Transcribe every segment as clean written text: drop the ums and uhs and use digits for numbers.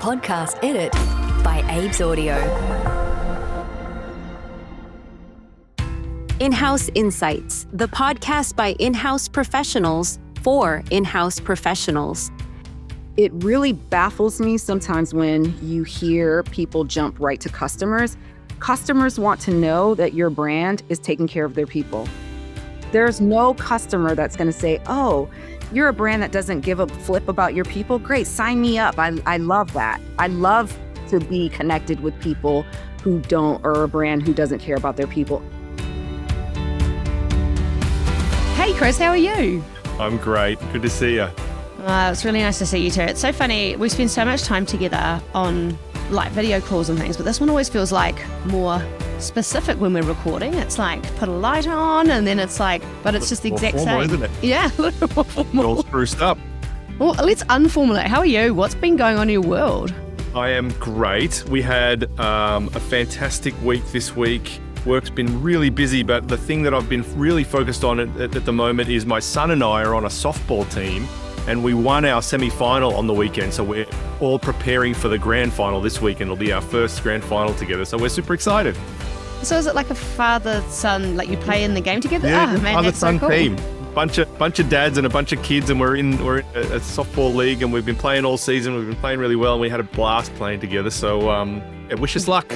podcast edit by Abe's Audio. In-House Insights, the podcast by in-house professionals for in-house professionals. It really baffles me sometimes when you hear people jump right to customers. Customers want to know that your brand is taking care of their people. There's no customer that's going to say, oh, you're a brand that doesn't give a flip about your people. Great, sign me up. I love that. I love to be connected with people who don't, or a brand who doesn't care about their people. Hey Chris, how are you? I'm great. Good to see you. It's really nice to see you too. It's so funny. We spend so much time together on like video calls and things, but this one always feels like more specific when we're recording. It's like put a light on and then it's like, but it's just the exact formal, same. Isn't it? Yeah, a little more formal. All spruced up. Well, let's unformulate. How are you? What's been going on in your world? I am great. We had a fantastic week this week. Work's been really busy, but the thing that I've been really focused on at the moment is my son and I are on a softball team, and we won our semi-final on the weekend. So we're all preparing for the grand final this week, and it'll be our first grand final together. So we're super excited. So is it like a father-son, like you play in the game together? Yeah, man, father-son that's so cool. team. Bunch of dads and a bunch of kids, and we're in a softball league, and we've been playing all season. We've been playing really well, and we had a blast playing together. So wish us luck.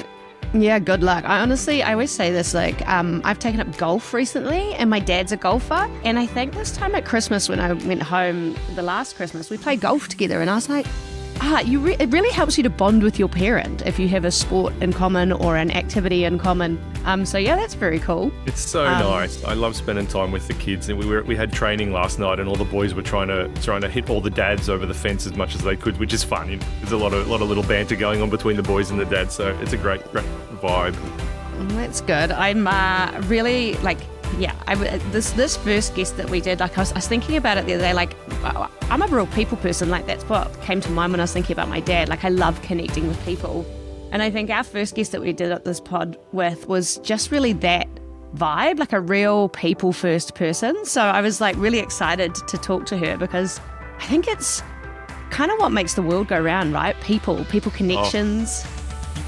Yeah, good luck. I always say this, like, I've taken up golf recently and my dad's a golfer. And I think this time at Christmas when I went home the last Christmas, we played golf together and I was like, it really helps you to bond with your parent if you have a sport in common or an activity in common. So yeah, that's very cool. It's so nice. I love spending time with the kids, and we had training last night, and all the boys were trying to hit all the dads over the fence as much as they could, which is fun. You know, there's a lot of little banter going on between the boys and the dads, so it's a great vibe. That's good. I'm really like. Yeah, this first guest that we did, like I was thinking about it the other day, like I'm a real people person, like that's what came to mind when I was thinking about my dad. Like I love connecting with people. And I think our first guest that we did at this pod with was just really that vibe, like a real people first person. So I was like really excited to talk to her because I think it's kind of what makes the world go round, right? People connections.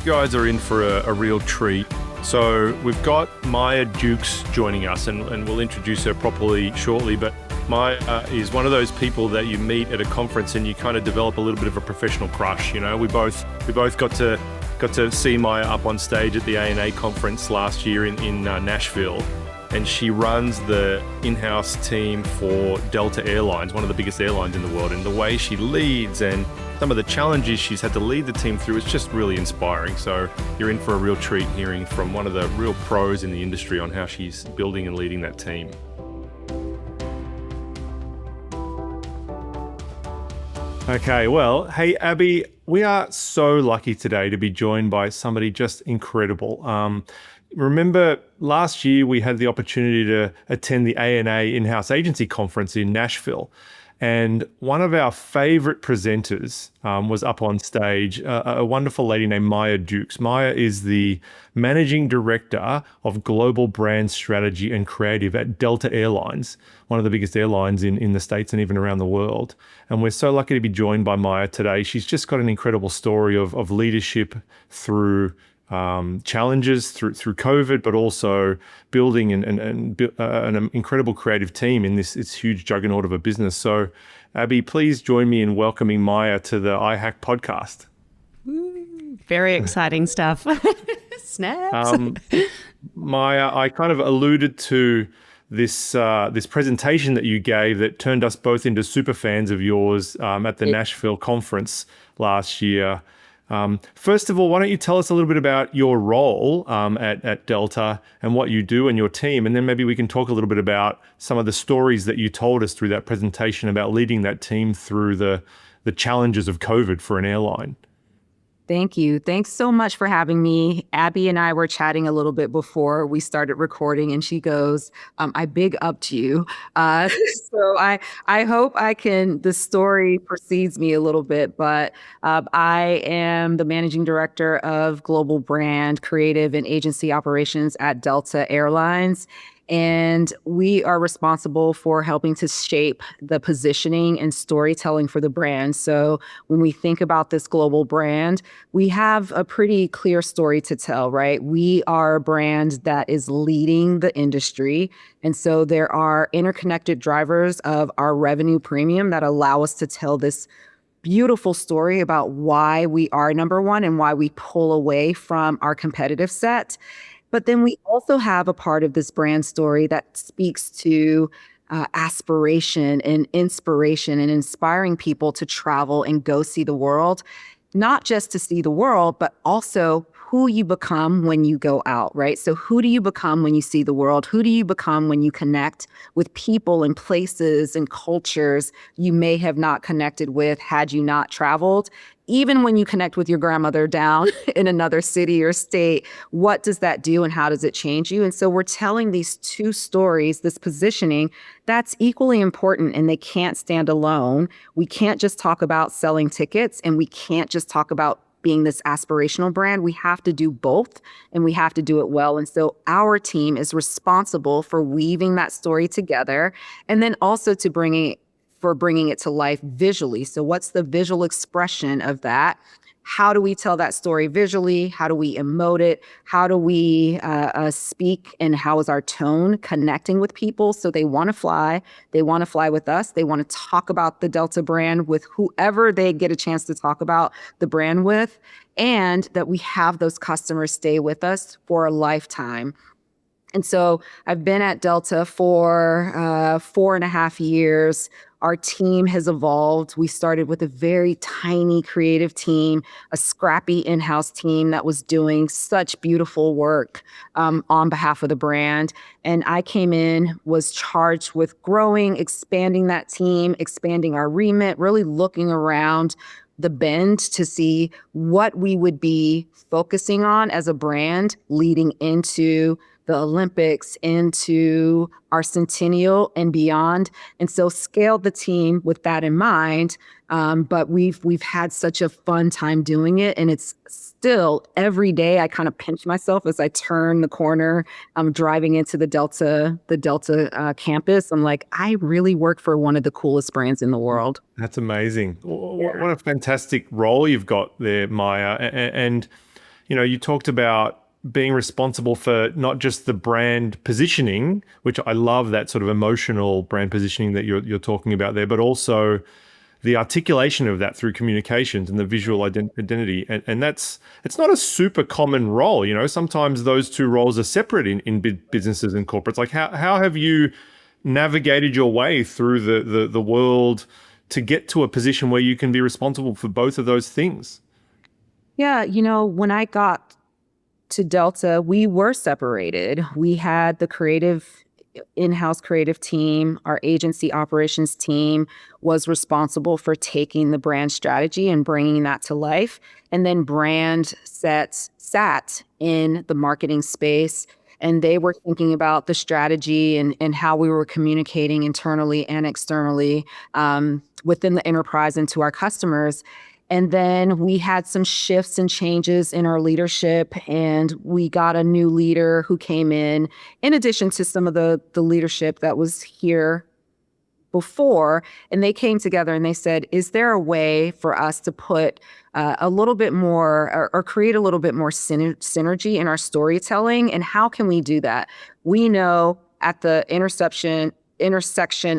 You guys are in for a real treat. So we've got Maya Dukes joining us, and we'll introduce her properly shortly. But Maya is one of those people that you meet at a conference and you kind of develop a little bit of a professional crush. You know, we both got to see Maya up on stage at the ANA conference last year in Nashville, and she runs the in-house team for Delta Airlines, one of the biggest airlines in the world. And the way she leads and some of the challenges she's had to lead the team through is just really inspiring. So you're in for a real treat hearing from one of the real pros in the industry on how she's building and leading that team. Okay, well, hey, Abby, we are so lucky today to be joined by somebody just incredible. Remember last year we had the opportunity to attend the ANA in-house agency conference in Nashville. And one of our favorite presenters was up on stage, a wonderful lady named Maya Dukes. Maya is the managing director of global brand strategy and creative at Delta Airlines, one of the biggest airlines in the States and even around the world. And we're so lucky to be joined by Maya today. She's just got an incredible story of leadership through challenges through COVID, but also building an incredible creative team in this huge juggernaut of a business. So, Abby, please join me in welcoming Maya to the iHack podcast. Very exciting stuff. Snaps. Maya, I kind of alluded to this presentation that you gave that turned us both into super fans of yours at the Nashville conference last year. First of all, why don't you tell us a little bit about your role at Delta and what you do and your team, and then maybe we can talk a little bit about some of the stories that you told us through that presentation about leading that team through the challenges of COVID for an airline. Thank you. Thanks so much for having me. Abby and I were chatting a little bit before we started recording, and she goes, I big upped you. So I hope the story precedes me a little bit, but I am the managing director of global brand, creative, and agency operations at Delta Airlines. And we are responsible for helping to shape the positioning and storytelling for the brand. So when we think about this global brand, we have a pretty clear story to tell, right? We are a brand that is leading the industry. And so there are interconnected drivers of our revenue premium that allow us to tell this beautiful story about why we are number one and why we pull away from our competitive set. But then we also have a part of this brand story that speaks to aspiration and inspiration and inspiring people to travel and go see the world, not just to see the world, but also who you become when you go out, right? So who do you become when you see the world? Who do you become when you connect with people and places and cultures you may have not connected with had you not traveled? Even when you connect with your grandmother down in another city or state, what does that do and how does it change you? And so we're telling these two stories, this positioning that's equally important, and they can't stand alone. We can't just talk about selling tickets, and we can't just talk about being this aspirational brand. We have to do both, and we have to do it well. And so our team is responsible for weaving that story together, and then also bringing it to life visually. So what's the visual expression of that? How do we tell that story visually? How do we emote it? How do we speak? And how is our tone connecting with people so they want to fly? They want to fly with us. They want to talk about the Delta brand with whoever they get a chance to talk about the brand with, and that we have those customers stay with us for a lifetime. And so I've been at Delta for 4.5 years. Our team has evolved. We started with a very tiny creative team, a scrappy in-house team that was doing such beautiful work on behalf of the brand. And I came in, was charged with growing, expanding that team, expanding our remit, really looking around the bend to see what we would be focusing on as a brand leading into the Olympics, into our centennial and beyond. And so scaled the team with that in mind. But we've had such a fun time doing it. And it's still every day I kind of pinch myself as I turn the corner. I'm driving into the Delta campus. I'm like, I really work for one of the coolest brands in the world. That's amazing. What a fantastic role you've got there, Maya. And you talked about being responsible for not just the brand positioning, which I love, that sort of emotional brand positioning that you're talking about there, but also the articulation of that through communications and the visual identity. And it's not a super common role. Sometimes those two roles are separate in big businesses and corporates. Like how have you navigated your way through the world to get to a position where you can be responsible for both of those things? Yeah, when I got to Delta, we were separated. We had the in-house creative team. Our agency operations team was responsible for taking the brand strategy and bringing that to life. And then brand sat in the marketing space, and they were thinking about the strategy and how we were communicating internally and externally within the enterprise and to our customers. And then we had some shifts and changes in our leadership, and we got a new leader who came in addition to some of the leadership that was here before. And they came together and they said, is there a way for us to put a little bit more or create a little bit more synergy in our storytelling? And how can we do that? We know at the intersection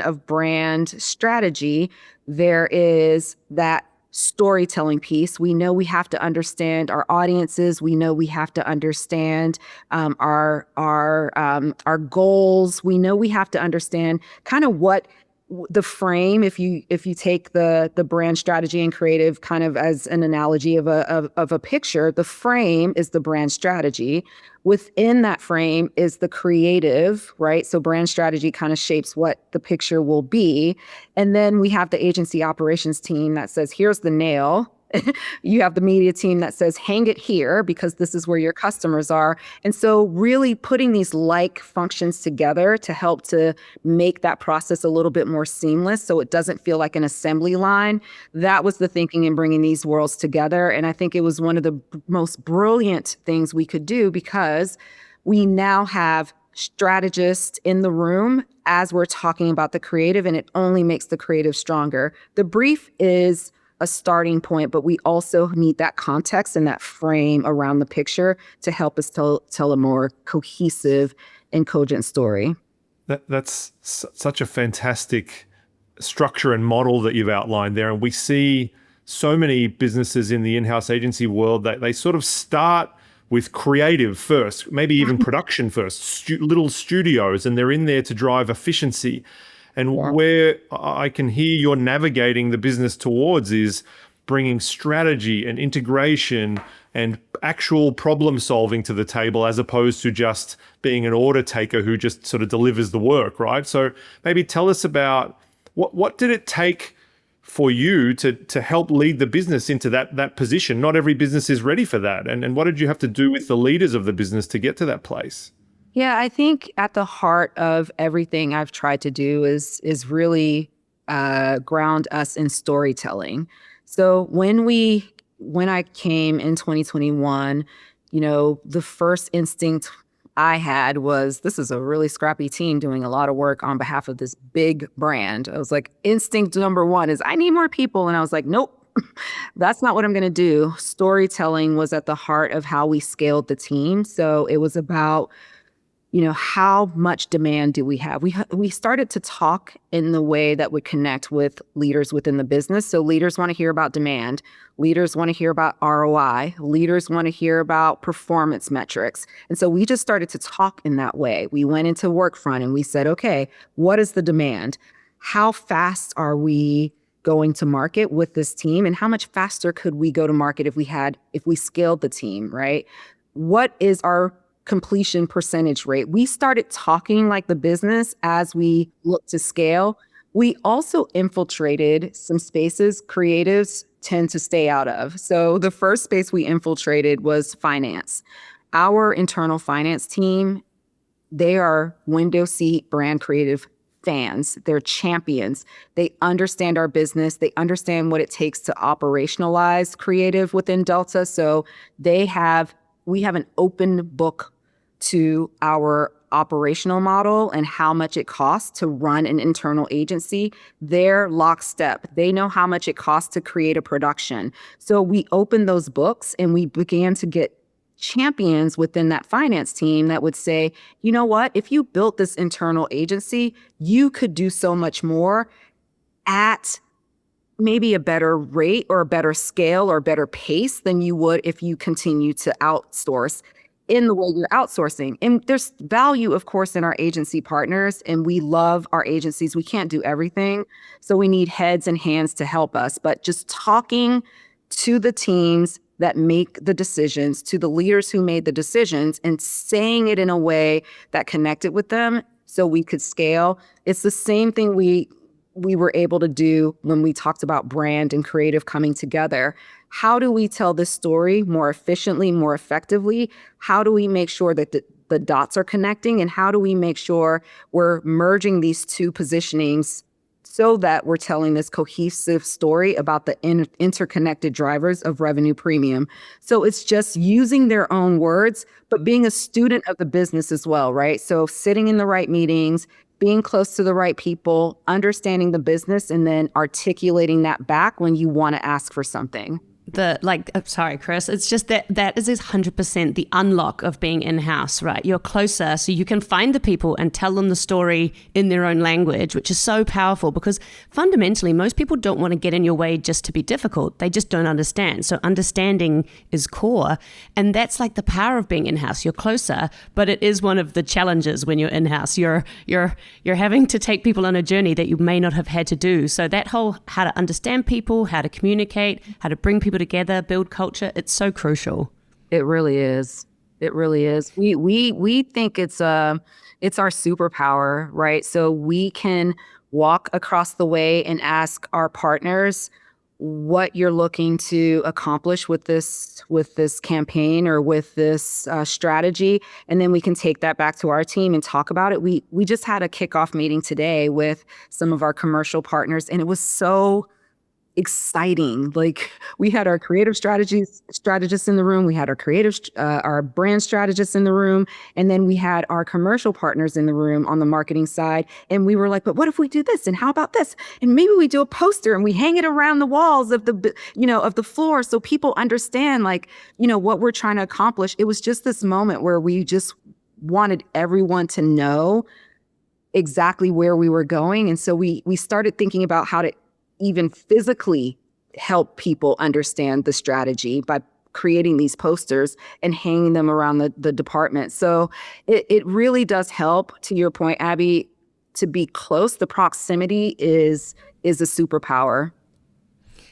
of brand strategy, there is that storytelling piece. We know we have to understand our audiences. We know we have to understand our goals. We know we have to understand kind of what the frame, if you take the brand strategy and creative kind of as an analogy of a picture, the frame is the brand strategy. Within that frame is the creative, right? So brand strategy kind of shapes what the picture will be. And then we have the agency operations team that says, here's the nail. You have the media team that says, hang it here because this is where your customers are. And so really putting these like functions together to help to make that process a little bit more seamless so it doesn't feel like an assembly line. That was the thinking in bringing these worlds together. And I think it was one of the most brilliant things we could do because we now have strategist in the room as we're talking about the creative, and it only makes the creative stronger. The brief is a starting point, but we also need that context and that frame around the picture to help us tell a more cohesive and cogent story. That's such a fantastic structure and model that you've outlined there. And we see so many businesses in the in-house agency world that they sort of start with creative first, maybe even production first, little studios, and they're in there to drive efficiency. And where I can hear you're navigating the business towards is bringing strategy and integration and actual problem solving to the table, as opposed to just being an order taker who just sort of delivers the work, right? So maybe tell us about what did it take for you to help lead the business into that position? Not every business is ready for that. And what did you have to do with the leaders of the business to get to that place? Yeah, I think at the heart of everything I've tried to do is really ground us in storytelling. So when I came in 2021, the first instinct I had was, this is a really scrappy team doing a lot of work on behalf of this big brand. I was like, instinct number one is I need more people. And I was like, nope, that's not what I'm going to do. Storytelling was at the heart of how we scaled the team. So it was about, how much demand do we have? We started to talk in the way that would connect with leaders within the business. So leaders want to hear about demand. Leaders want to hear about ROI. Leaders want to hear about performance metrics. And so we just started to talk in that way. We went into Workfront and we said, okay, what is the demand? How fast are we going to market with this team? And how much faster could we go to market if we scaled the team, right? What is our completion percentage rate? We started talking like the business as we looked to scale. We also infiltrated some spaces creatives tend to stay out of. So the first space we infiltrated was finance. Our internal finance team, they are window seat brand creative fans. They're champions. They understand our business. They understand what it takes to operationalize creative within Delta. So we have an open book to our operational model and how much it costs to run an internal agency. They're lockstep. They know how much it costs to create a production. So we opened those books and we began to get champions within that finance team that would say, you know what, if you built this internal agency, you could do so much more at maybe a better rate or a better scale or better pace than you would if you continue to outsource in the way you're outsourcing. And there's value, of course, in our agency partners, and we love our agencies. We can't do everything. So we need heads and hands to help us. But just talking to the teams that make the decisions, to the leaders who made the decisions, and saying it in a way that connected with them so we could scale. It's the same thing we were able to do when we talked about brand and creative coming together. How do we tell this story more efficiently, more effectively? How do we make sure that the dots are connecting? And how do we make sure we're merging these two positionings so that we're telling this cohesive story about the interconnected drivers of revenue premium? So it's just using their own words, but being a student of the business as well, right? So sitting in the right meetings, being close to the right people, understanding the business, and then articulating that back when you want to ask for something. Sorry, Chris, it's just that is 100% the unlock of being in-house, right? You're closer, so you can find the people and tell them the story in their own language, which is so powerful because fundamentally, most people don't want to get in your way just to be difficult. They just don't understand. So understanding is core. And that's like the power of being in-house. You're closer, but it is one of the challenges when you're in-house. You're having to take people on a journey that you may not have had to do. So that whole how to understand people, how to communicate, how to bring people together, build culture, it's so crucial. It really is. It really is. We think it's our superpower, right? So we can walk across the way and ask our partners what you're looking to accomplish with this campaign or with this strategy, and then we can take that back to our team and talk about it. We just had a kickoff meeting today with some of our commercial partners, and it was so exciting. Like we had our creative strategists in the room, we had our brand strategists in the room, and then we had our commercial partners in the room on the marketing side. And we were like, but what if we do this? And how about this? And maybe we do a poster and we hang it around the walls of the floor so people understand what we're trying to accomplish. It was just this moment where we just wanted everyone to know exactly where we were going. And so we started thinking about how to even physically help people understand the strategy by creating these posters and hanging them around the department. So it really does help, to your point, Abby, to be close. The proximity is a superpower.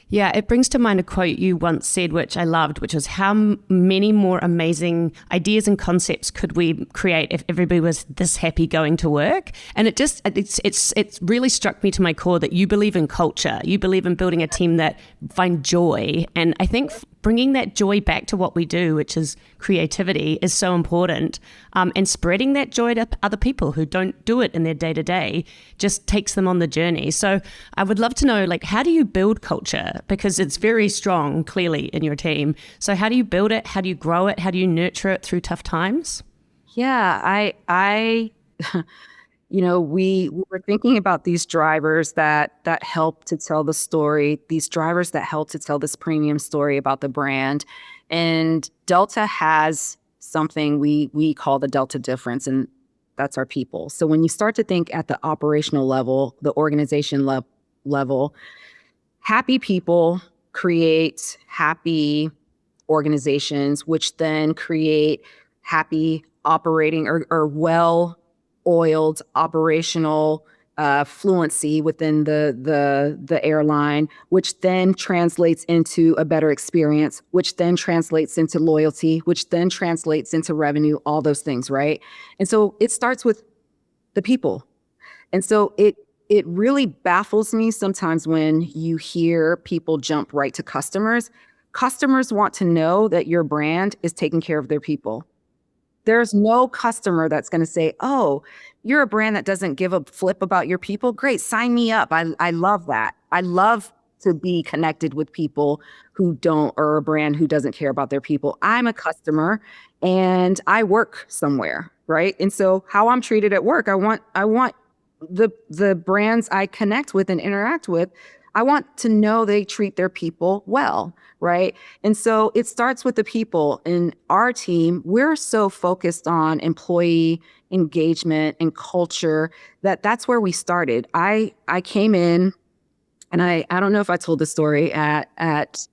Yeah, it brings to mind a quote you once said, which I loved, which was, how many more amazing ideas and concepts could we create if everybody was this happy going to work? And it's really struck me to my core that you believe in culture. You believe in building a team that find joy. And I think bringing that joy back to what we do, which is creativity, is so important. And spreading that joy to other people who don't do it in their day-to-day just takes them on the journey. So I would love to know, how do you build culture? Because it's very strong, clearly, in your team. So how do you build it? How do you grow it? How do you nurture it through tough times? Yeah, I we were thinking about these drivers that help to tell the story, these drivers that help to tell this premium story about the brand. And Delta has something we call the Delta difference, and that's our people. So when you start to think at the operational level, the organization level, happy people create happy organizations, which then create happy operating or well-oiled operational fluency within the airline, which then translates into a better experience, which then translates into loyalty, which then translates into revenue, all those things, right? And so it starts with the people. And so it really baffles me sometimes when you hear people jump right to customers. Customers want to know that your brand is taking care of their people. There's no customer that's going to say, oh, you're a brand that doesn't give a flip about your people. Great, sign me up. I love that. I love to be connected with people who don't, or a brand who doesn't care about their people. I'm a customer and I work somewhere, right? And so how I'm treated at work, I want the brands I connect with and interact with, I want to know they treat their people well, right? And so it starts with the people. In our team, we're so focused on employee engagement and culture that's where we started. I came in, and I don't know if I told the story at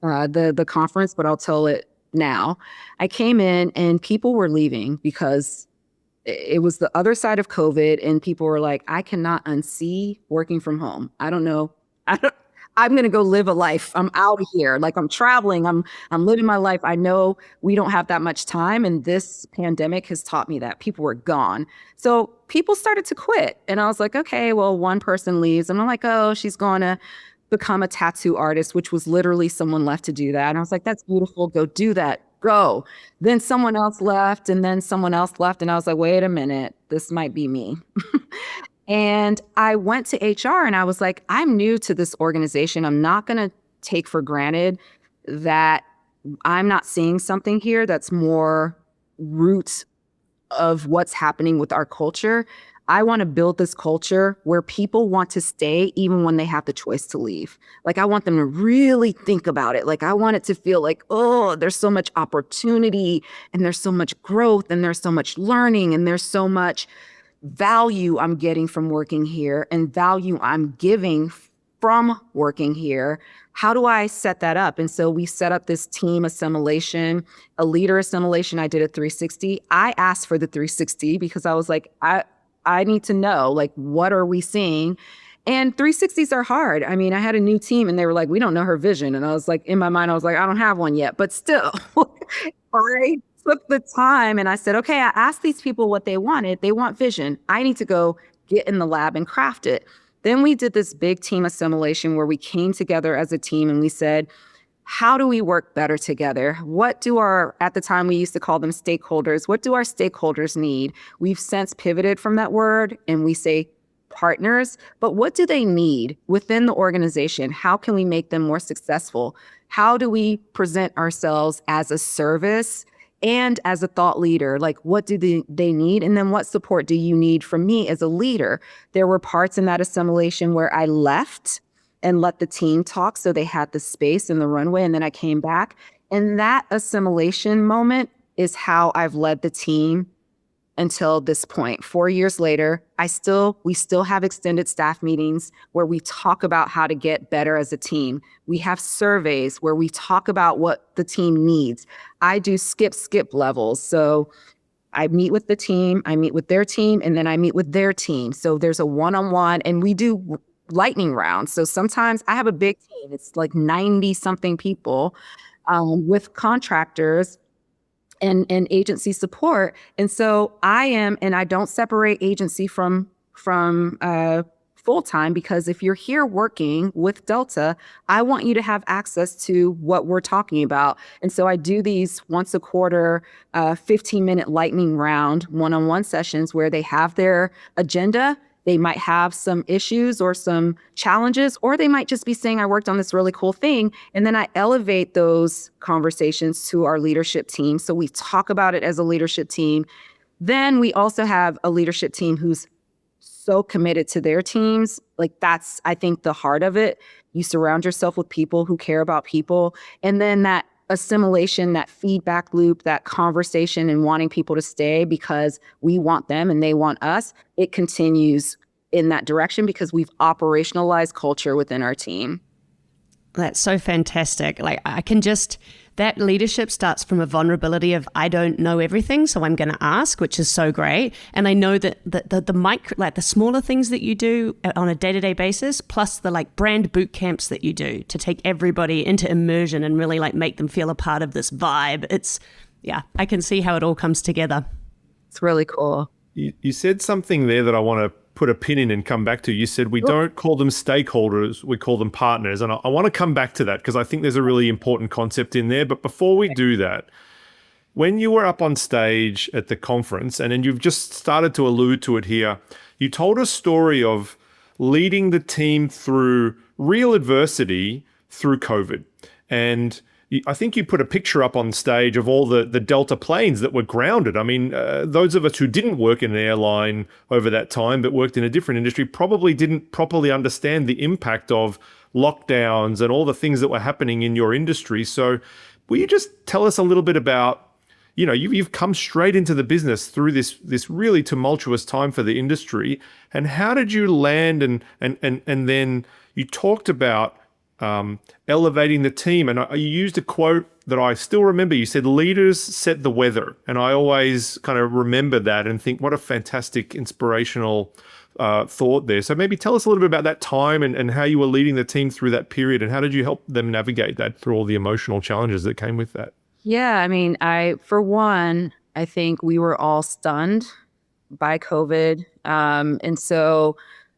the conference, but I'll tell it now. I came in and people were leaving because it was the other side of COVID, and people were like, I cannot unsee working from home. I don't know. I'm going to go live a life. I'm out of here. I'm traveling. I'm living my life. I know we don't have that much time. And this pandemic has taught me that people were gone. So people started to quit. And I was like, okay, well, one person leaves. And I'm like, oh, she's going to become a tattoo artist, which was literally someone left to do that. And I was like, that's beautiful. Go do that. Go. Then someone else left, and then someone else left. And I was like, wait a minute, this might be me. And I went to HR and I was like, I'm new to this organization. I'm not going to take for granted that I'm not seeing something here that's more root of what's happening with our culture. I want to build this culture where people want to stay even when they have the choice to leave. I want them to really think about it. I want it to feel like, oh, there's so much opportunity and there's so much growth and there's so much learning and there's so much value I'm getting from working here and value I'm giving from working here. How do I set that up? And so we set up this team assimilation, a leader assimilation. I did a 360. I asked for the 360 because I was like, I need to know, what are we seeing? And 360s are hard. I mean, I had a new team and they were like, we don't know her vision. And I was like, in my mind, I was like, I don't have one yet, but still, I took the time and I said, okay, I asked these people what they wanted. They want vision. I need to go get in the lab and craft it. Then we did this big team assimilation where we came together as a team and we said, how do we work better together? What do at the time we used to call them stakeholders, what do our stakeholders need? We've since pivoted from that word and we say partners, but what do they need within the organization? How can we make them more successful? How do we present ourselves as a service and as a thought leader? Like, what do they need? And then what support do you need from me as a leader? There were parts in that assimilation where I left and let the team talk, so they had the space and the runway, and then I came back. And that assimilation moment is how I've led the team until this point. 4 years later, we still have extended staff meetings where we talk about how to get better as a team. We have surveys where we talk about what the team needs. I do skip levels. So I meet with the team, I meet with their team, and then I meet with their team. So there's a one-on-one, and we do lightning rounds. So sometimes I have a big team. It's like 90 something people with contractors and agency support. And so I don't separate agency from full-time, because if you're here working with Delta, I want you to have access to what we're talking about. And so I do these once a quarter, 15-minute lightning round one-on-one sessions where they have their agenda. They might have some issues or some challenges, or they might just be saying, I worked on this really cool thing. And then I elevate those conversations to our leadership team. So we talk about it as a leadership team. Then we also have a leadership team who's so committed to their teams. Like, that's, I think, the heart of it. You surround yourself with people who care about people. And then that assimilation, that feedback loop, that conversation and wanting people to stay because we want them and they want us, it continues in that direction because we've operationalized culture within our team. That's so fantastic. Like, that leadership starts from a vulnerability of, I don't know everything, so I'm going to ask, which is so great. And I know that the micro, like the smaller things that you do on a day-to-day basis, plus the like brand boot camps that you do to take everybody into immersion and really like make them feel a part of this vibe. I can see how it all comes together. It's really cool. You said something there that I want to put a pin in and come back to. You said we don't call them stakeholders, we call them partners. And I want to come back to that because I think there's a really important concept in there. But before we do that, when you were up on stage at the conference, and then you've just started to allude to it here, you told a story of leading the team through real adversity through COVID. And I think you put a picture up on stage of all the Delta planes that were grounded. I mean, those of us who didn't work in an airline over that time but worked in a different industry probably didn't properly understand the impact of lockdowns and all the things that were happening in your industry. So will you just tell us a little bit about, you've come straight into the business through this really tumultuous time for the industry, and how did you land and then you talked about elevating the team. And you used a quote that I still remember. You said, leaders set the weather. And I always kind of remember that and think, what a fantastic inspirational thought there. So maybe tell us a little bit about that time and how you were leading the team through that period, and how did you help them navigate that through all the emotional challenges that came with that? Yeah, I mean, for one, I think we were all stunned by COVID. And so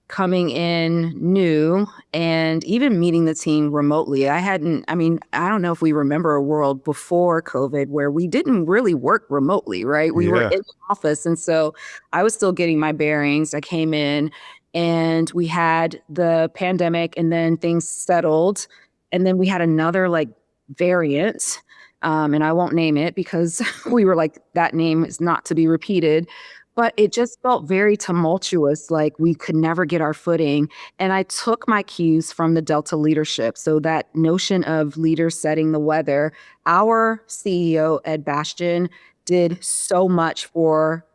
coming in new and even meeting the team remotely. I don't know if we remember a world before COVID where we didn't really work remotely, right? We were in the office. And so I was still getting my bearings. I came in and we had the pandemic, and then things settled. And then we had another like variant. And I won't name it because we were like, that name is not to be repeated. But it just felt very tumultuous, like we could never get our footing. And I took my cues from the Delta leadership. So that notion of leaders setting the weather, our CEO, Ed Bastian, did so much for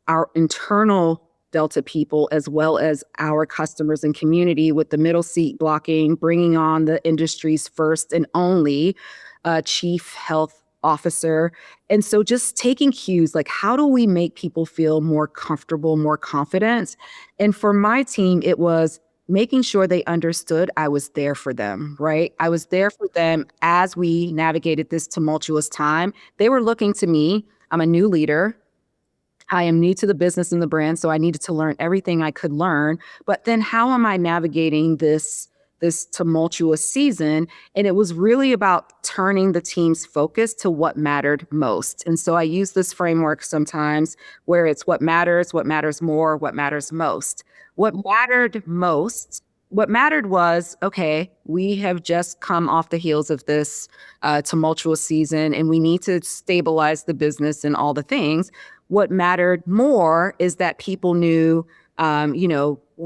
our internal Delta people as well as our customers and community with the middle seat blocking, bringing on the industry's first and only chief health officer. And so just taking cues, like how do we make people feel more comfortable, more confident? And for my team, it was making sure they understood I was there for them, right? I was there for them as we navigated this tumultuous time. They were looking to me. I'm a new leader. I am new to the business and the brand, so I needed to learn everything I could learn. But then how am I navigating this this tumultuous season. And it was really about turning the team's focus to what mattered most. And so I use this framework sometimes where it's what matters more, what matters most. What mattered was, okay, we have just come off the heels of this tumultuous season and we need to stabilize the business and all the things. What mattered more is that people knew,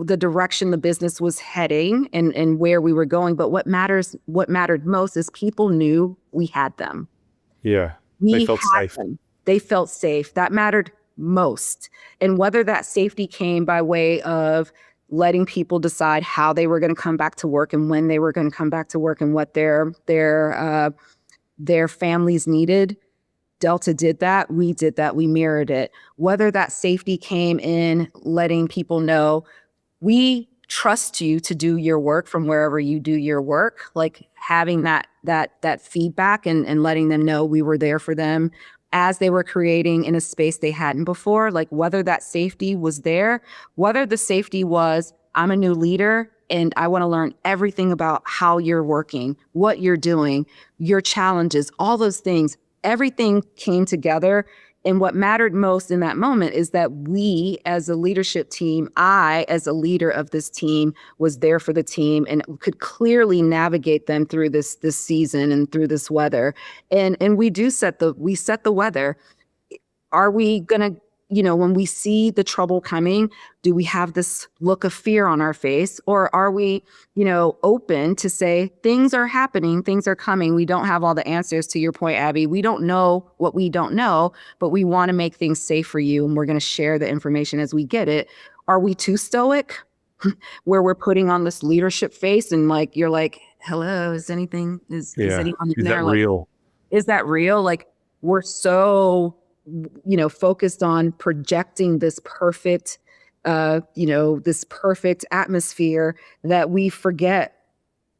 the direction the business was heading and where we were going. But what mattered most is people knew we had them. Yeah. We They felt had safe. them. They felt safe. That mattered most. And whether that safety came by way of letting people decide how they were going to come back to work and when they were going to come back to work and what their families needed, Delta did that. We did that. We mirrored it. Whether that safety came in letting people know, we trust you to do your work from wherever you do your work, like having that feedback and letting them know we were there for them as they were creating in a space they hadn't before, like whether that safety was there, whether the safety was, I'm a new leader and I want to learn everything about how you're working, what you're doing, your challenges, all those things, everything came together. And what mattered most in that moment is that we as a leadership team, I as a leader of this team was there for the team and could clearly navigate them through this season and through this weather. And we set the weather. Are we gonna, when we see the trouble coming, do we have this look of fear on our face? Or are we, open to say things are happening, things are coming. We don't have all the answers, to your point, Abby. We don't know what we don't know, but we want to make things safe for you. And we're going to share the information as we get it. Are we too stoic where we're putting on this leadership face and like, you're like, hello, is anyone in Is there? that real? Is that real? Like we're so focused on projecting this perfect, atmosphere that we forget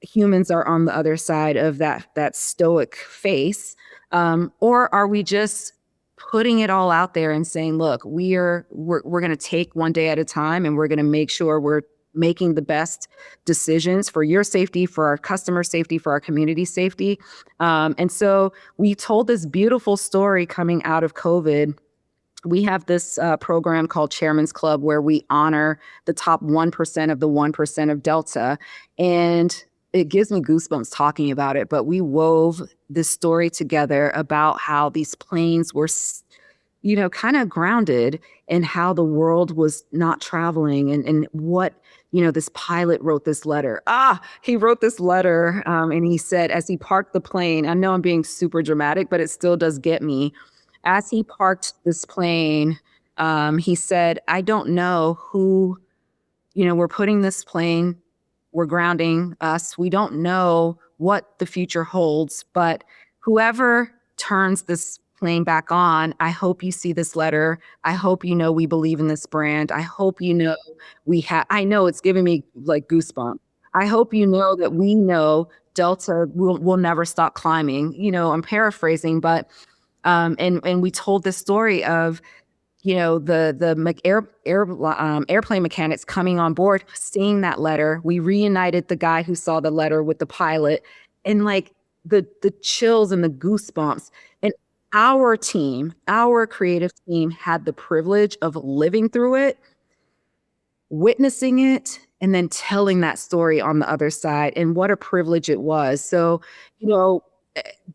humans are on the other side of that stoic face. Or are we just putting it all out there and saying, look, we're going to take one day at a time and we're going to make sure we're making the best decisions for your safety, for our customer safety, for our community safety. And so we told this beautiful story coming out of COVID. We have this program called Chairman's Club where we honor the top 1% of the 1% of Delta. And it gives me goosebumps talking about it, but we wove this story together about how these planes were kind of grounded and how the world was not traveling and what, this pilot wrote this letter. He wrote this letter and he said, as he parked the plane, I know I'm being super dramatic, but it still does get me. As he parked this plane, he said, I don't know who, we're putting this plane, we're grounding us. We don't know what the future holds, but whoever turns this plane back on, I hope you see this letter. I hope we believe in this brand. I hope I know it's giving me like goosebumps. I hope that we know Delta will never stop climbing. I'm paraphrasing, but and we told this story of the airplane mechanics coming on board, seeing that letter. We reunited the guy who saw the letter with the pilot, and like the chills and the goosebumps. And our team, our creative team, had the privilege of living through it, witnessing it, and then telling that story on the other side. And what a privilege it was. So,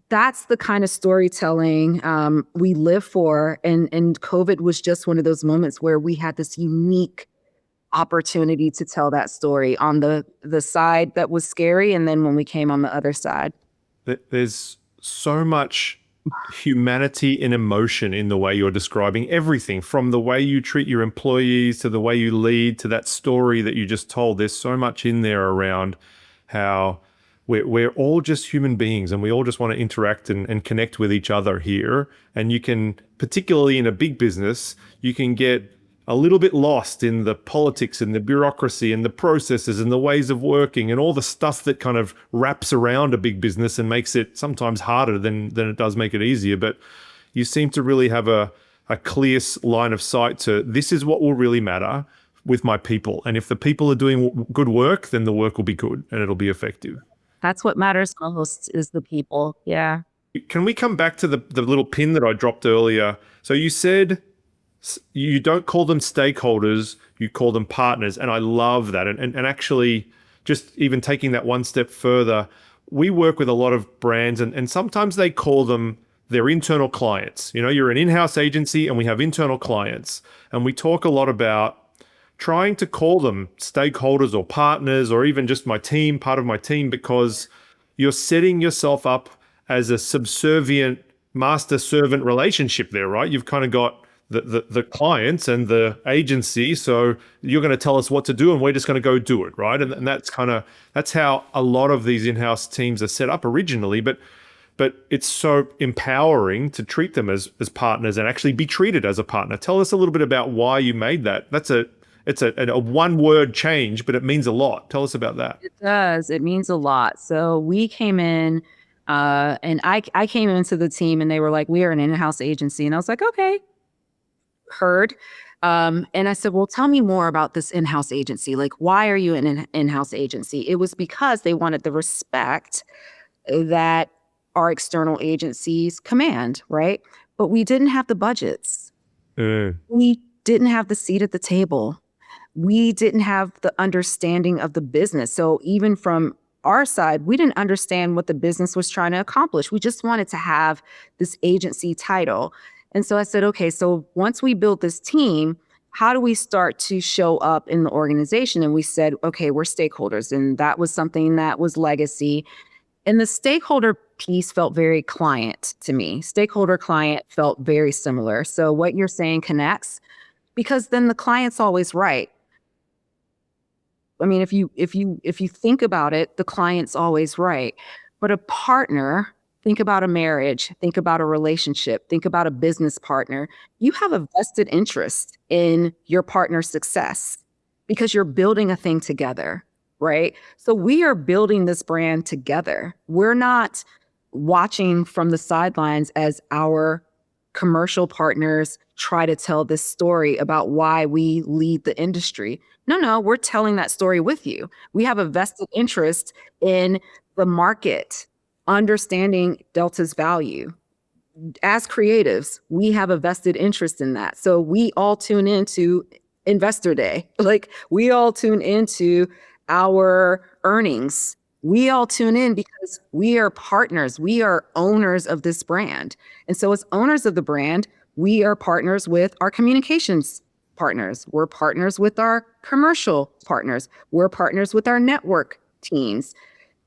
that's the kind of storytelling we live for. And COVID was just one of those moments where we had this unique opportunity to tell that story on the side that was scary. And then when we came on the other side. There's so much humanity and emotion in the way you're describing everything, from the way you treat your employees to the way you lead to that story that you just told. There's so much in there around how we're all just human beings and we all just want to interact and connect with each other here. And you can, particularly in a big business, you can get a little bit lost in the politics and the bureaucracy and the processes and the ways of working and all the stuff that kind of wraps around a big business and makes it sometimes harder than it does make it easier. But you seem to really have a clear line of sight to this is what will really matter. with my people. And if the people are doing good work, then the work will be good and it'll be effective. That's what matters most is the people. Yeah. Can we come back to the little pin that I dropped earlier? So you said you don't call them stakeholders, you call them partners. And I love that. And actually, just even taking that one step further, we work with a lot of brands and sometimes they call them their internal clients. You know, you're an in-house agency and we have internal clients. And we talk a lot about trying to call them stakeholders or partners or even just my team, part of my team, because you're setting yourself up as a subservient master-servant relationship there, right? You've kind of got the clients and the agency, so you're going to tell us what to do and we're just going to go do it, right? And that's how a lot of these in-house teams are set up originally, but it's so empowering to treat them as partners and actually be treated as a partner. Tell us a little bit about why you made that. It's a one-word change, but it means a lot. Tell us about that. It does. It means a lot. So we came in, and I came into the team and they were like, we are an in-house agency. And I was like, okay, heard. And I said, well, tell me more about this in-house agency. Like, why are you an in-house agency? It was because they wanted the respect that our external agencies command, right? But we didn't have the budgets. We didn't have the seat at the table. We didn't have the understanding of the business. So even from our side, we didn't understand what the business was trying to accomplish. We just wanted to have this agency title. And so I said, okay, so once we built this team, how do we start to show up in the organization? And we said, okay, we're stakeholders. And that was something that was legacy. And the stakeholder piece felt very client to me. Stakeholder client felt very similar. So what you're saying connects because then the client's always right. I mean, if you think about it, the client's always right. But a partner, think about a marriage, think about a relationship, think about a business partner. You have a vested interest in your partner's success because you're building a thing together, right? So we are building this brand together. We're not watching from the sidelines as our commercial partners try to tell this story about why we lead the industry. No, we're telling that story with you. We have a vested interest in the market, understanding Delta's value. As creatives, we have a vested interest in that. So we all tune into Investor Day. Like we all tune into our earnings. We all tune in because we are partners. We are owners of this brand. And so as owners of the brand, we are partners with our communications partners. We're partners with our commercial partners. We're partners with our network teams.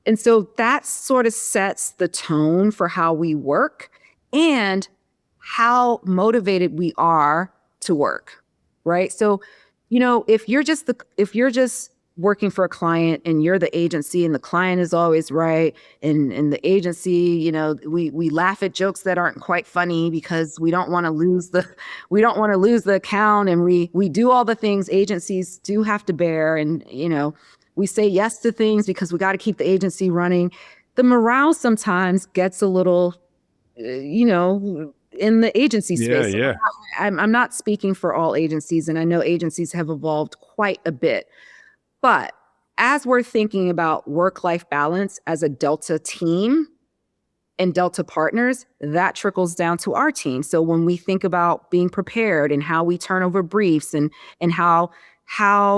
And so that sort of sets the tone for how we work and how motivated we are to work, right? So, you know, if you're just working for a client and you're the agency and the client is always right and the agency, you know, we laugh at jokes that aren't quite funny because we don't want to lose the account, and we do all the things agencies do have to bear, and you know, we say yes to things because we got to keep the agency running. The morale sometimes gets a little you know, in the agency space. Yeah. I'm not speaking for all agencies, and I know agencies have evolved quite a bit. But as we're thinking about work-life balance as a Delta team and Delta partners, that trickles down to our team. So when we think about being prepared and how we turn over briefs and how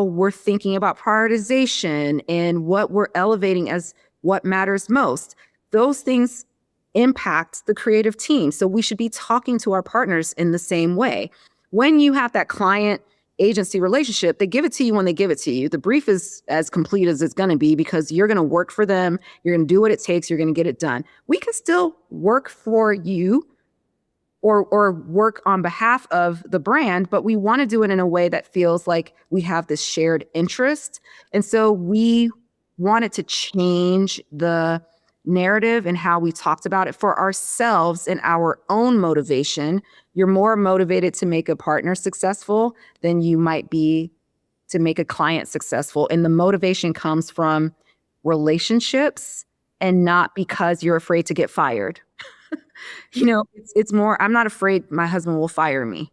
we're thinking about prioritization and what we're elevating as what matters most, those things impact the creative team. So we should be talking to our partners in the same way. When you have that client agency relationship, they give it to you when they give it to you. The brief is as complete as it's going to be because you're going to work for them. You're going to do what it takes. You're going to get it done. We can still work for you or work on behalf of the brand, but we want to do it in a way that feels like we have this shared interest. And so we wanted to change the narrative and how we talked about it for ourselves and our own motivation. You're more motivated to make a partner successful than you might be to make a client successful. And the motivation comes from relationships and not because you're afraid to get fired. It's more, I'm not afraid my husband will fire me.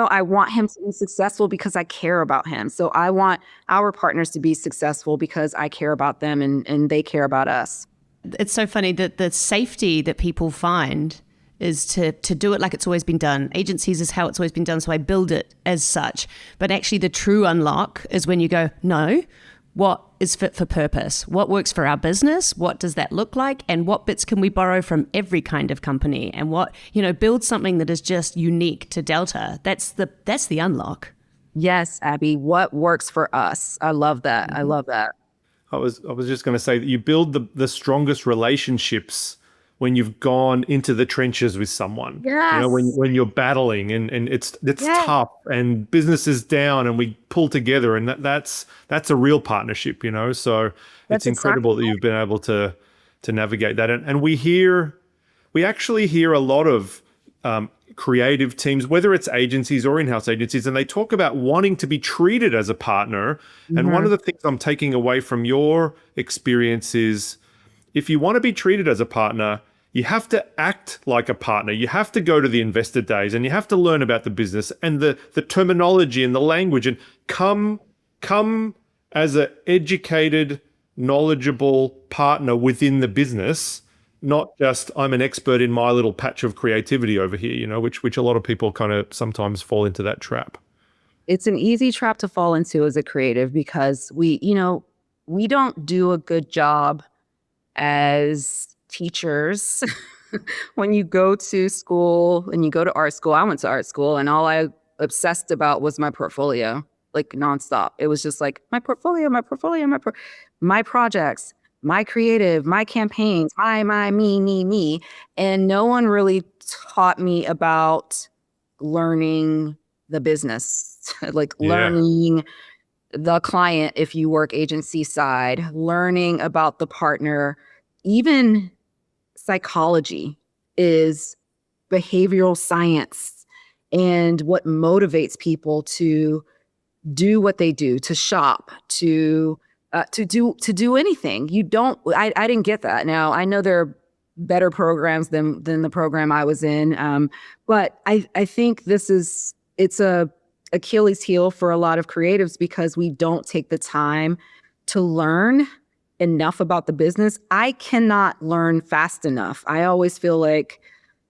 I want him to be successful because I care about him. So I want our partners to be successful because I care about them and they care about us. It's so funny that the safety that people find is to do it like it's always been done. Agencies is how it's always been done, so I build it as such. But actually the true unlock is when you go, no, what is fit for purpose? What works for our business? What does that look like? And what bits can we borrow from every kind of company? And what, build something that is just unique to Delta. That's the unlock. Yes, Abby, what works for us? I love that. I love that. I was just going to say that you build the strongest relationships when you've gone into the trenches with someone. Yes. When you're battling and it's Yes. tough and business is down and we pull together, and that's a real partnership, So That's it's incredible that you've been able to navigate that. And we actually hear a lot of creative teams, whether it's agencies or in-house agencies, and they talk about wanting to be treated as a partner. And one of the things I'm taking away from your experience is, if you want to be treated as a partner, you have to act like a partner. You have to go to the investor days and you have to learn about the business and the terminology and the language, and come as an educated, knowledgeable partner within the business, not just I'm an expert in my little patch of creativity over here, which a lot of people kind of sometimes fall into that trap. It's an easy trap to fall into as a creative because we don't do a good job as teachers. When you go to school and you go to art school, I went to art school and all I obsessed about was my portfolio, like nonstop. It was just like my portfolio, my projects, my creative, my campaigns, my, me. And no one really taught me about learning the business, like learning the client if you work agency side, learning about the partner. Even psychology is behavioral science and what motivates people to do what they do, to shop, to do anything. I didn't get that. Now I know there are better programs than the program I was in, but I think it's a Achilles heel for a lot of creatives because we don't take the time to learn enough about the business. I cannot learn fast enough. I always feel like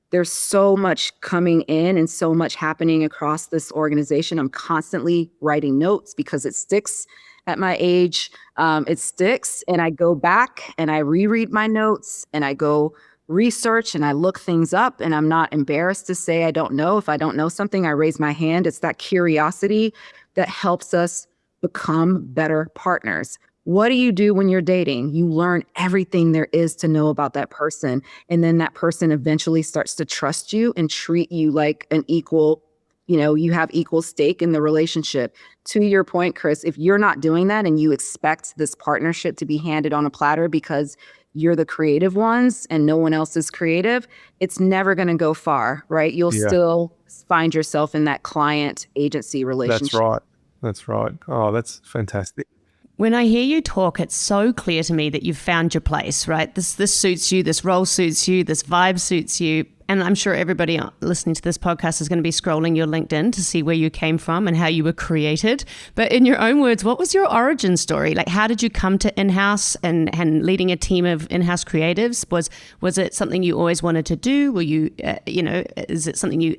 there's so much coming in and so much happening across this organization. I'm constantly writing notes because it sticks at my age. It sticks, and I go back and I reread my notes and I go research and I look things up, and I'm not embarrassed to say I don't know. If I don't know something, I raise my hand. It's that curiosity that helps us become better partners. What do you do when you're dating? You learn everything there is to know about that person. And then that person eventually starts to trust you and treat you like an equal, you have equal stake in the relationship. To your point, Chris, if you're not doing that and you expect this partnership to be handed on a platter because you're the creative ones and no one else is creative, it's never going to go far, right? You'll still find yourself in that client agency relationship. That's right. Oh, that's fantastic. When I hear you talk, it's so clear to me that you've found your place, right? This suits you, this role suits you, this vibe suits you. And I'm sure everybody listening to this podcast is going to be scrolling your LinkedIn to see where you came from and how you were created. But in your own words, what was your origin story? Like, how did you come to in-house and leading a team of in-house creatives? Was it something you always wanted to do? Were you, is it something you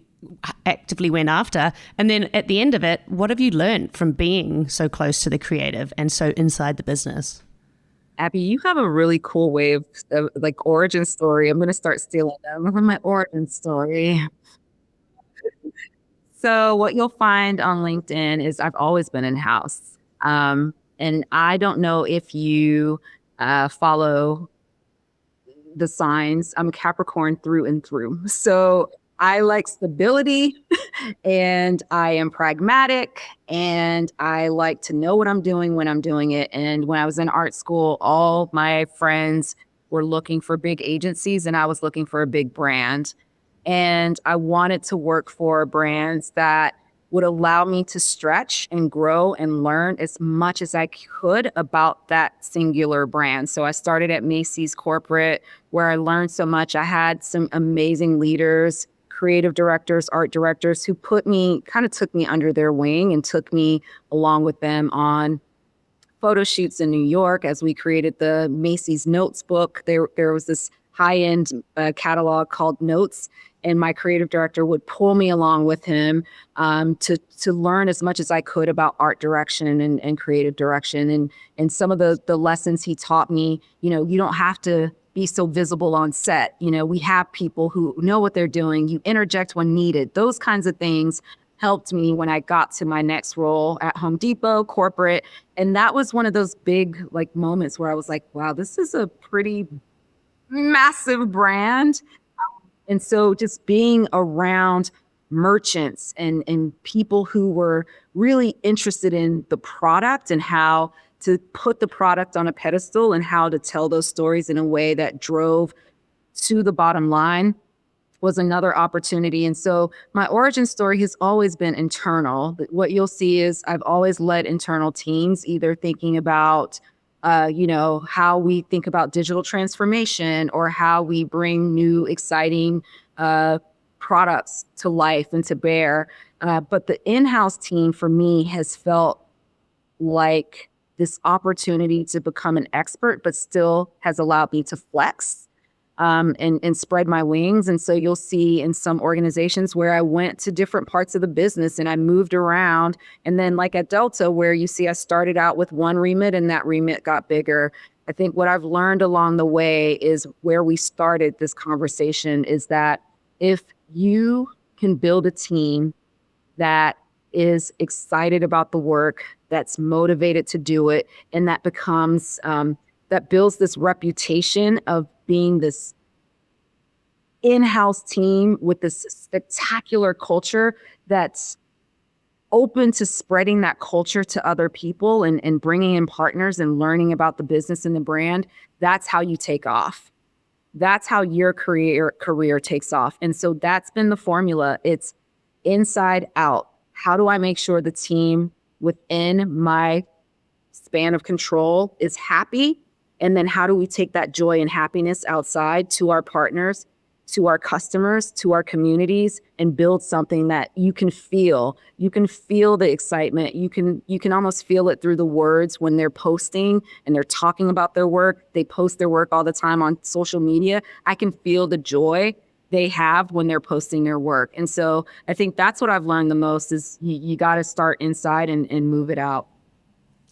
actively went after? And then at the end of it, what have you learned from being so close to the creative and so inside the business? Abby, you have a really cool way of like origin story. I'm going to start stealing them. My origin story. So what you'll find on LinkedIn is I've always been in-house. And I don't know if you follow the signs. I'm a Capricorn through and through. So I like stability and I am pragmatic and I like to know what I'm doing when I'm doing it. And when I was in art school, all my friends were looking for big agencies and I was looking for a big brand. And I wanted to work for brands that would allow me to stretch and grow and learn as much as I could about that singular brand. So I started at Macy's corporate, where I learned so much. I had some amazing leaders, creative directors, art directors who took me under their wing and took me along with them on photo shoots in New York as we created the Macy's Notes book. There was this high-end catalog called Notes, and my creative director would pull me along with him to learn as much as I could about art direction and creative direction. And some of the lessons he taught me, you don't have to be so visible on set. We have people who know what they're doing. You interject when needed. Those kinds of things helped me when I got to my next role at Home Depot corporate. And that was one of those big moments where I was like, wow, this is a pretty massive brand. And so just being around merchants and people who were really interested in the product and how to put the product on a pedestal and how to tell those stories in a way that drove to the bottom line was another opportunity. And so my origin story has always been internal. What you'll see is I've always led internal teams, either thinking about, how we think about digital transformation or how we bring new, exciting products to life and to bear. But the in-house team for me has felt like this opportunity to become an expert, but still has allowed me to flex and spread my wings. And so you'll see in some organizations where I went to different parts of the business and I moved around. And then like at Delta, where you see I started out with one remit and that remit got bigger. I think what I've learned along the way is where we started this conversation is that if you can build a team that is excited about the work, that's motivated to do it, and that becomes, that builds this reputation of being this in-house team with this spectacular culture that's open to spreading that culture to other people and bringing in partners and learning about the business and the brand, that's how you take off. That's how your career takes off. And so that's been the formula. It's inside out. How do I make sure the team within my span of control is happy? And then how do we take that joy and happiness outside to our partners, to our customers, to our communities, and build something that you can feel. You can feel the excitement. You can almost feel it through the words when they're posting and they're talking about their work. They post their work all the time on social media. I can feel the joy they have when they're posting their work. And so I think that's what I've learned the most is you got to start inside and move it out.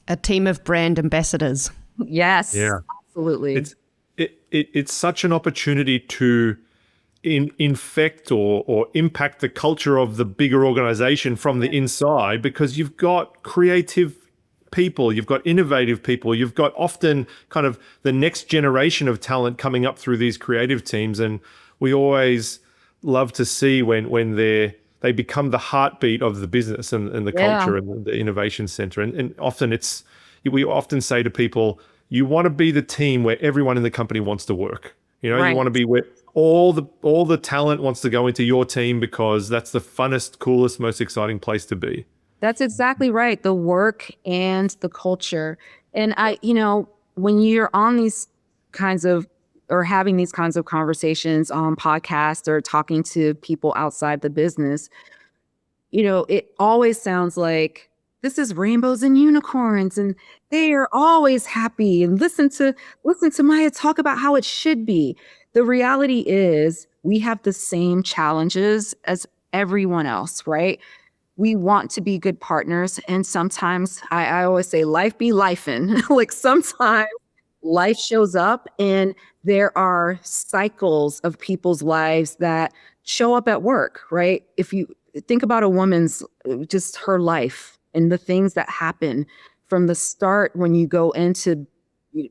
A team of brand ambassadors. Yes, yeah, absolutely. It's such an opportunity to infect or impact the culture of the bigger organization from the inside, because you've got creative people, you've got innovative people, you've got often kind of the next generation of talent coming up through these creative teams. And we always love to see when they become the heartbeat of the business and the culture and the innovation center. And often we often say to people, you want to be the team where everyone in the company wants to work. Right. You want to be where all the talent wants to go into your team because that's the funnest, coolest, most exciting place to be. That's exactly right. The work and the culture. And when you're on these kinds of or having these kinds of conversations on podcasts or talking to people outside the business, it always sounds like this is rainbows and unicorns and they are always happy and listen to Maya talk about how it should be. The reality is we have the same challenges as everyone else, right? We want to be good partners. And sometimes I always say life be lifing. Like sometimes life shows up and there are cycles of people's lives that show up at work, right? If you think about a woman's, just her life and the things that happen from the start when you go into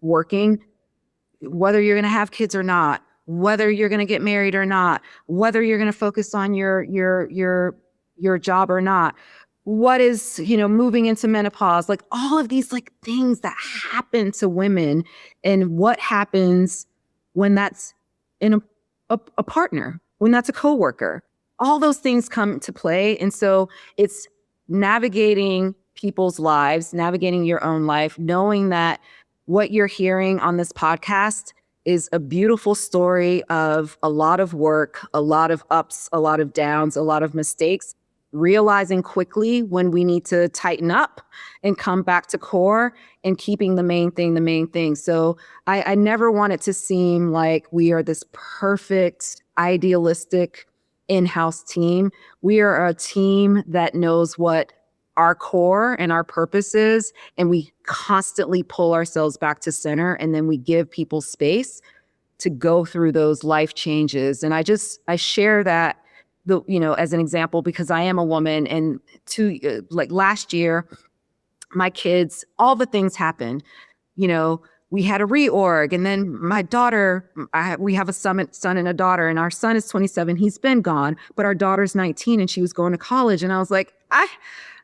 working, whether you're going to have kids or not, whether you're going to get married or not, whether you're going to focus on your job or not, what is, moving into menopause, like all of these things that happen to women and what happens when that's in a partner, when that's a coworker, all those things come to play. And so it's navigating people's lives, navigating your own life, knowing that what you're hearing on this podcast is a beautiful story of a lot of work, a lot of ups, a lot of downs, a lot of mistakes, realizing quickly when we need to tighten up and come back to core and keeping the main thing the main thing. So I never want it to seem like we are this perfect, idealistic in-house team. We are a team that knows what our core and our purpose is, and we constantly pull ourselves back to center, and then we give people space to go through those life changes. And I share that as an example because I am a woman, and like last year, my kids, all the things happened. We had a reorg, and then my daughter, we have a son and a daughter, and our son is 27. He's been gone, but our daughter's 19 and she was going to college. And I was like,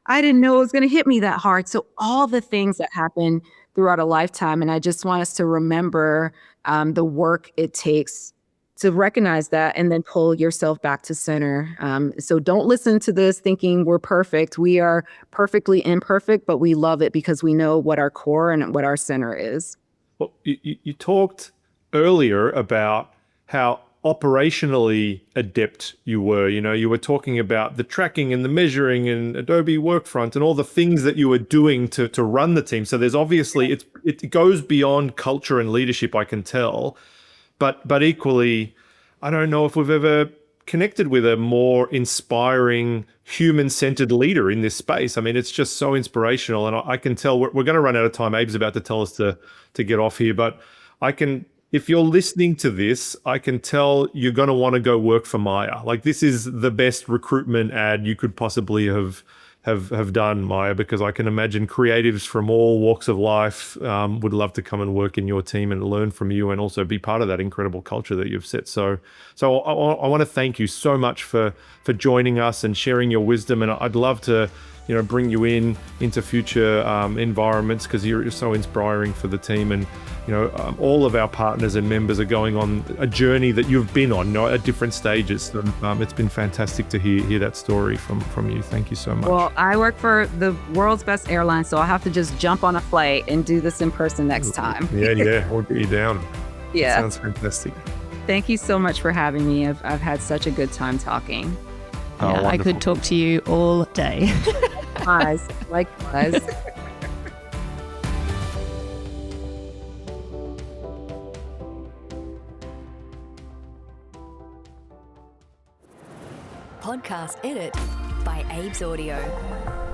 I didn't know it was going to hit me that hard. So all the things that happen throughout a lifetime. And I just want us to remember the work it takes to recognize that and then pull yourself back to center. So don't listen to this thinking we're perfect. We are perfectly imperfect, but we love it because we know what our core and what our center is. Well, you talked earlier about how operationally adept you were. You were talking about the tracking and the measuring and Adobe Workfront and all the things that you were doing to run the team. So there's obviously, it goes beyond culture and leadership, I can tell. But equally, I don't know if we've ever connected with a more inspiring, human-centered leader in this space. I mean, it's just so inspirational. And I can tell we're going to run out of time. Abe's about to tell us to get off here. But if you're listening to this, I can tell you're going to want to go work for Maya. Like, this is the best recruitment ad you could possibly have done, Maya, because I can imagine creatives from all walks of life would love to come and work in your team and learn from you and also be part of that incredible culture that you've set. So I want to thank you so much for joining us and sharing your wisdom. And I'd love to bring you into future environments because you're so inspiring for the team. And all of our partners and members are going on a journey that you've been on, at different stages. It's been fantastic to hear that story from you. Thank you so much. Well, I work for the world's best airline, so I'll have to just jump on a flight and do this in person next time. Yeah, we'll get you down. Yeah. Sounds fantastic. Thank you so much for having me. I've had such a good time talking. Yeah, I could talk to you all day. Likewise. Podcast edit by Abe's Audio.